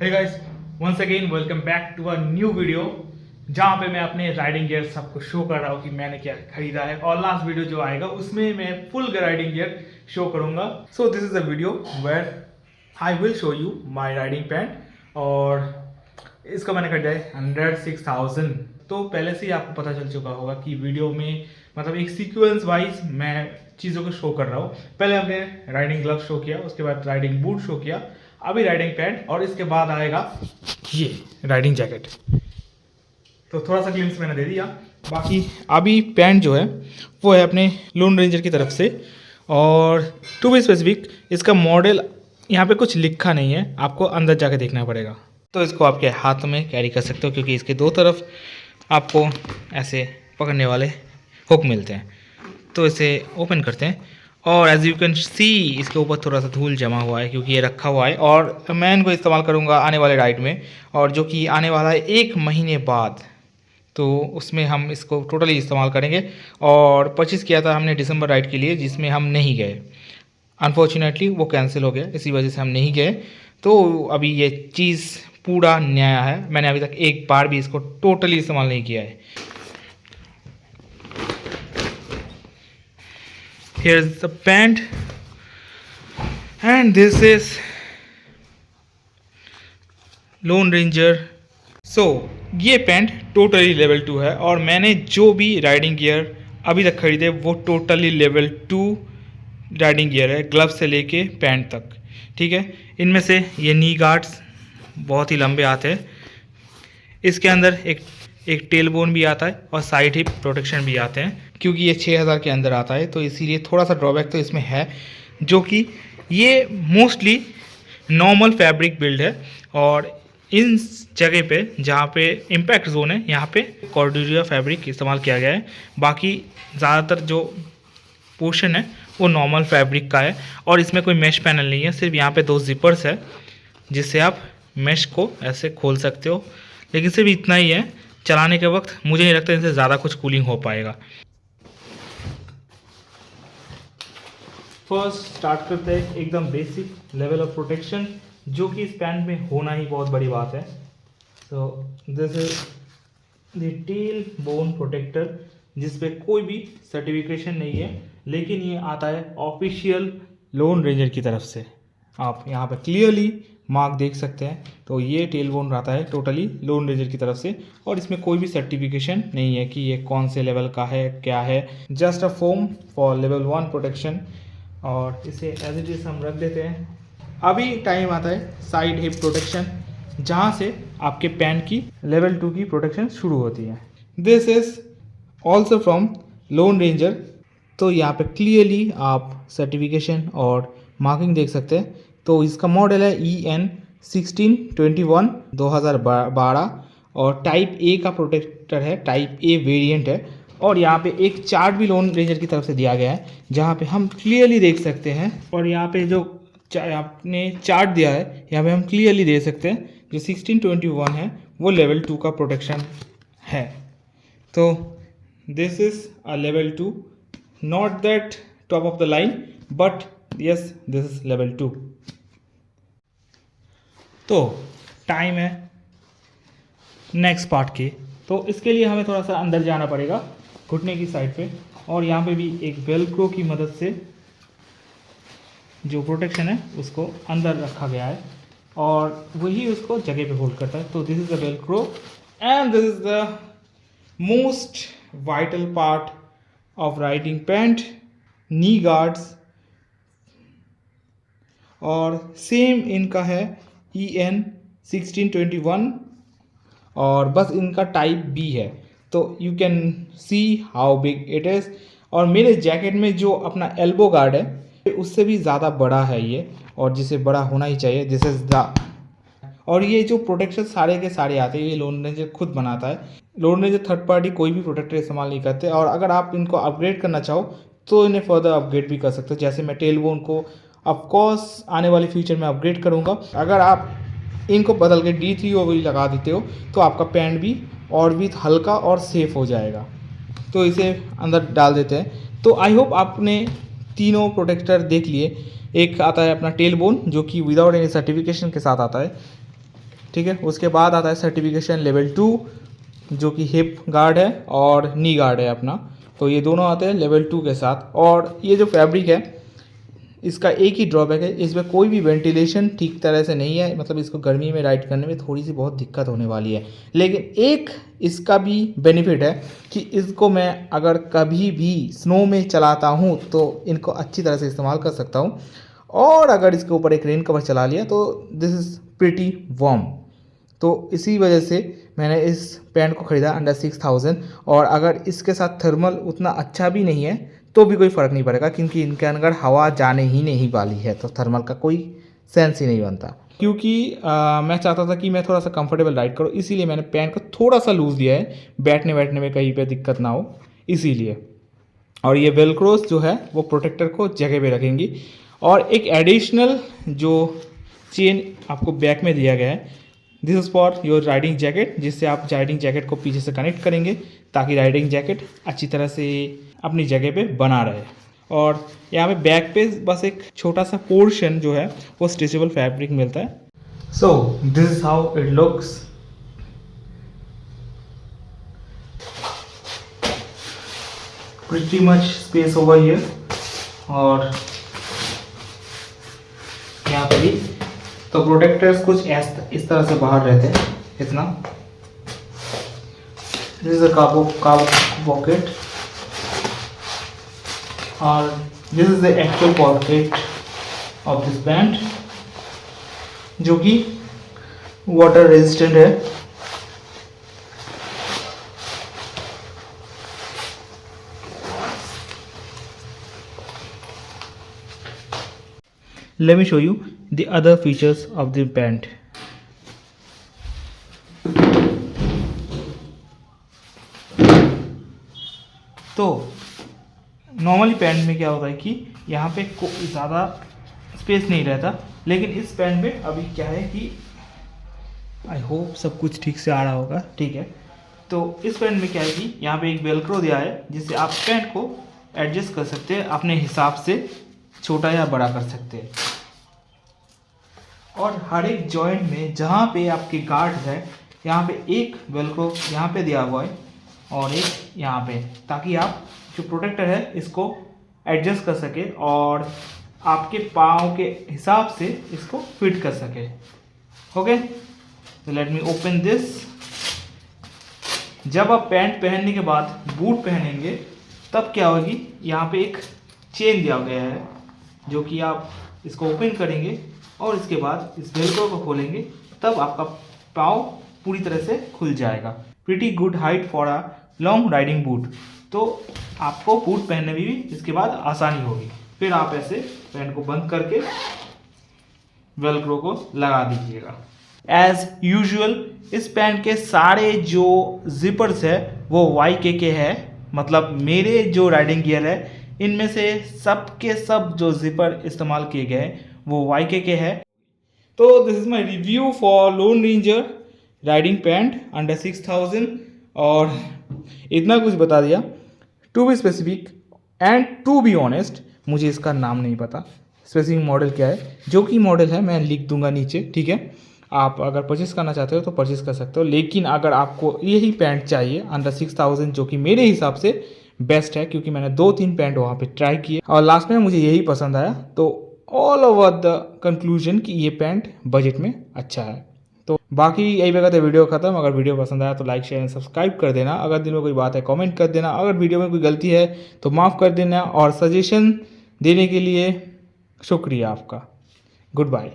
Hey guys, once again welcome back to a new video जहाँ पे मैं अपने राइडिंग गियर सबको शो कर रहा हूँ कि मैंने क्या खरीदा है। और लास्ट वीडियो जो आएगा उसमें मैं फुल राइडिंग गियर शो करूँगा। So this is a video where I will show you my riding pant. और इसका मैंने खरीदा है 106,000। तो पहले से ही आपको पता चल चुका होगा कि वीडियो में मतलब एक सीक्वेंस वाइज मैं चीज़ों को शो कर रहा हूँ। पहले हमने राइडिंग ग्लव शो किया, उसके बाद राइडिंग बूट शो किया, अभी राइडिंग पैंट, और इसके बाद आएगा ये राइडिंग जैकेट। तो थोड़ा सा ग्लिम्स मैंने दे दिया। बाकी अभी पैंट जो है वो है अपने लोन रेंजर की तरफ से। और टू बी स्पेसिफिक इसका मॉडल यहाँ पे कुछ लिखा नहीं है, आपको अंदर जाके देखना पड़ेगा। तो इसको आपके हाथ में कैरी कर सकते हो क्योंकि इसके दो तरफ आपको ऐसे पकड़ने वाले हुक मिलते हैं। तो इसे ओपन करते हैं और एज यू कैन सी इसके ऊपर थोड़ा सा धूल जमा हुआ है क्योंकि ये रखा हुआ है। और मैं इनको इस्तेमाल करूँगा आने वाले राइड में, और जो कि आने वाला है 1 महीने बाद। तो उसमें हम इसको टोटली इस्तेमाल करेंगे। और परचेज़ किया था हमने दिसंबर राइड के लिए जिसमें हम नहीं गए, अनफॉर्चुनेटली वो कैंसिल हो गया, इसी वजह से हम नहीं गए। तो अभी ये चीज़ पूरा नया है, मैंने अभी तक एक बार भी इसको टोटली इस्तेमाल नहीं किया है। Here's the pant and this is Lone Ranger। So ये पैंट टोटली लेवल 2 है और मैंने जो भी राइडिंग गियर अभी तक खरीदे वो टोटली लेवल 2 राइडिंग गियर है, ग्लव से लेके पैंट तक। ठीक है, इनमें से ये नी गार्ड्स बहुत ही लंबे आते हैं, इसके अंदर एक टेल बोन भी आता है और साइड हिप प्रोटेक्शन भी आते हैं। क्योंकि ये 6,000 के अंदर आता है तो इसीलिए थोड़ा सा ड्रॉबैक तो इसमें है, जो कि ये मोस्टली नॉर्मल फैब्रिक बिल्ड है। और इन जगह पे जहाँ पे इम्पैक्ट जोन है यहाँ पे कॉर्डुरिया फैब्रिक इस्तेमाल किया गया है। बाकी ज़्यादातर जो पोर्शन है वो नॉर्मल फैब्रिक का है और इसमें कोई मैश पैनल नहीं है, सिर्फ यहाँ पे 2 जिपर्स है जिससे आप मैश को ऐसे खोल सकते हो। लेकिन सिर्फ इतना ही है, चलाने के वक्त मुझे नहीं लगता इनसे ज़्यादा कुछ कूलिंग हो पाएगा। फर्स्ट स्टार्ट करते हैं एकदम बेसिक लेवल ऑफ प्रोटेक्शन, जो कि इस पैंट में होना ही बहुत बड़ी बात है। तो this is the tail bone protector, जिस पे कोई भी सर्टिफिकेशन नहीं है, लेकिन ये आता है ऑफिशियल लोन रेंजर की तरफ से। आप यहाँ पर क्लियरली मार्क देख सकते हैं। तो ये टेल बोन आता है टोटली लोन रेंजर की तरफ से और इसमें कोई भी सर्टिफिकेशन नहीं है कि ये कौन से लेवल का है क्या है, just a foam for level 1 protection. और इसे एज इट इज़ हम रख देते हैं। अभी टाइम आता है साइड हिप प्रोटेक्शन, जहाँ से आपके पैंट की लेवल 2 की प्रोटेक्शन शुरू होती है। This is also from loan ranger. तो यहाँ पे क्लियरली आप सर्टिफिकेशन और मार्किंग देख सकते हैं। तो इसका मॉडल है EN1621 2012 और टाइप ए का प्रोटेक्टर है, टाइप ए वेरिएंट है। और यहाँ पे एक चार्ट भी लोन रेंजर की तरफ से दिया गया है जहाँ पे हम क्लियरली देख सकते हैं। और यहाँ पे जो आपने चार्ट दिया है यहाँ पे हम क्लियरली देख सकते हैं जो 1621 है वो लेवल 2 का प्रोटेक्शन है। तो this is a level 2, not that top of the line, but yes this is level 2। तो टाइम है नेक्स्ट पार्ट के। तो इसके लिए हमें थोड़ा सा अंदर जाना पड़ेगा घुटने की साइड पे, और यहाँ पे भी एक वेलक्रो की मदद से जो प्रोटेक्शन है उसको अंदर रखा गया है और वही उसको जगह पे होल्ड करता है। तो this is the Velcro and this is the most vital part of riding pant, knee guards. और सेम इनका है EN1621 और बस इनका टाइप बी है। तो you can see how big it is. और मेरे जैकेट में जो अपना एल्बो गार्ड है उससे भी ज़्यादा बड़ा है ये, और जिसे बड़ा होना ही चाहिए। दिस इज़ द, और ये जो प्रोटेक्शन सारे के सारे आते हैं ये लोन रेंजर खुद बनाता है। लोन रेंजर थर्ड पार्टी कोई भी प्रोटेक्टर इस्तेमाल नहीं करते। और अगर आप इनको अपग्रेड करना चाहो तो इन्हें फर्दर अपग्रेड भी कर सकते हो, जैसे मैं टेल बोन को ऑफकोर्स आने वाले फ्यूचर में अपग्रेड करूँगा। अगर आप इनको बदल के D3 ओ भी लगा देते हो तो आपका पैंट भी और भी हल्का और सेफ हो जाएगा। तो इसे अंदर डाल देते हैं। तो आई होप आपने तीनों प्रोटेक्टर देख लिए। एक आता है अपना टेल बोन जो कि विदाउट एनी सर्टिफिकेशन के साथ आता है, ठीक है। उसके बाद आता है सर्टिफिकेशन लेवल 2 जो कि हिप गार्ड है और नी गार्ड है अपना, तो ये दोनों आते हैं लेवल 2 के साथ। और ये जो फैब्रिक है इसका एक ही ड्रॉबैक है, इसमें कोई भी वेंटिलेशन ठीक तरह से नहीं है, मतलब इसको गर्मी में राइड करने में थोड़ी सी बहुत दिक्कत होने वाली है। लेकिन एक इसका भी बेनिफिट है कि इसको मैं अगर कभी भी स्नो में चलाता हूँ तो इनको अच्छी तरह से इस्तेमाल कर सकता हूँ। और अगर इसके ऊपर एक रेन कवर चला लिया तो दिस इज़ प्रिटी वार्म। तो इसी वजह से मैंने इस पैंट को ख़रीदा अंडर 6000। और अगर इसके साथ थर्मल उतना अच्छा भी नहीं है तो भी कोई फ़र्क नहीं पड़ेगा, क्योंकि इनके अंदर हवा जाने ही नहीं वाली है, तो थर्मल का कोई सेंस ही नहीं बनता। क्योंकि मैं चाहता था कि मैं थोड़ा सा कंफर्टेबल राइड करूँ, इसीलिए मैंने पैंट को थोड़ा सा लूज़ दिया है, बैठने बैठने में कहीं पे दिक्कत ना हो इसीलिए। और ये वेलक्रोस जो है वो प्रोटेक्टर को जगह पे रखेंगी। और एक एडिशनल जो चेन आपको बैक में दिया गया है, this is for your riding jacket, जिससे आप राइडिंग जैकेट को पीछे से कनेक्ट करेंगे ताकि राइडिंग जैकेट अच्छी तरह से अपनी जगह पे बना रहे। और यहाँ पे बैक पे बस एक छोटा सा पोर्शन जो है वो स्ट्रेचेबल फैब्रिक मिलता है। So this is how it looks. Pretty much space over here. और यहाँ पे भी तो प्रोटेक्टर्स कुछ इस तरह से बाहर रहते हैं इतना। This is a cargo pocket और this is the actual pocket of this pant जो कि वाटर रेजिस्टेंट है। Let me show you the other features of the pant. तो नॉर्मली पैंट में क्या होता है कि यहाँ पे ज़्यादा स्पेस नहीं रहता, लेकिन इस पैंट में अभी क्या है कि आई होप सब कुछ ठीक से आ रहा होगा, ठीक है। तो इस पैंट में क्या है कि यहाँ पे एक वेलक्रो दिया है जिससे आप पैंट को एडजस्ट कर सकते हैं, अपने हिसाब से छोटा या बड़ा कर सकते हैं। और हर एक जॉइंट में जहाँ पे आपके गार्ड है यहाँ पे एक वेलक्रो यहाँ पे दिया हुआ है और एक यहाँ पे, ताकि आप जो प्रोटेक्टर है इसको एडजस्ट कर सके और आपके पाँव के हिसाब से इसको फिट कर सके। ओके, तो लेट मी ओपन दिस। जब आप पैंट पहनने के बाद बूट पहनेंगे तब क्या होगी, यहाँ पे एक चेन दिया गया है जो कि आप इसको ओपन करेंगे और इसके बाद इस वेलक्रो को खोलेंगे तब आपका पाँव पूरी तरह से खुल जाएगा। Pretty good height for a long riding boot. तो आपको बूट पहनने में भी इसके बाद आसानी होगी। फिर आप ऐसे पैंट को बंद करके वेलक्रो को लगा दीजिएगा। एज यूजुअल इस पैंट के सारे जो जिपर्स है वो YK के है, मतलब मेरे जो राइडिंग गियर है इनमें से सब के सब जो जिपर इस्तेमाल किए गए हैं वो YK के है। तो this is my review for lone ranger riding pant under 6000। और इतना कुछ बता दिया। To be specific and to be honest, मुझे इसका नाम नहीं पता स्पेसिफिक मॉडल क्या है। जो कि मॉडल है मैं लिख दूंगा नीचे, ठीक है। आप अगर परचेस करना चाहते हो तो परचेस कर सकते हो, लेकिन अगर आपको यही पैंट चाहिए अंडर 6000 जो कि मेरे हिसाब से बेस्ट है, क्योंकि मैंने 2-3 पैंट वहाँ पे ट्राई किए और लास्ट में मुझे यही पसंद आया, तो ऑल ओवर द कंक्लूजन कि ये पैंट बजट में अच्छा है। तो बाकी यही वगैरह वीडियो खत्म। अगर वीडियो पसंद आया तो लाइक शेयर एंड सब्सक्राइब कर देना। अगर दिल में कोई बात है कमेंट कर देना। अगर वीडियो में कोई गलती है तो माफ़ कर देना। और सजेशन देने के लिए शुक्रिया आपका। Good bye.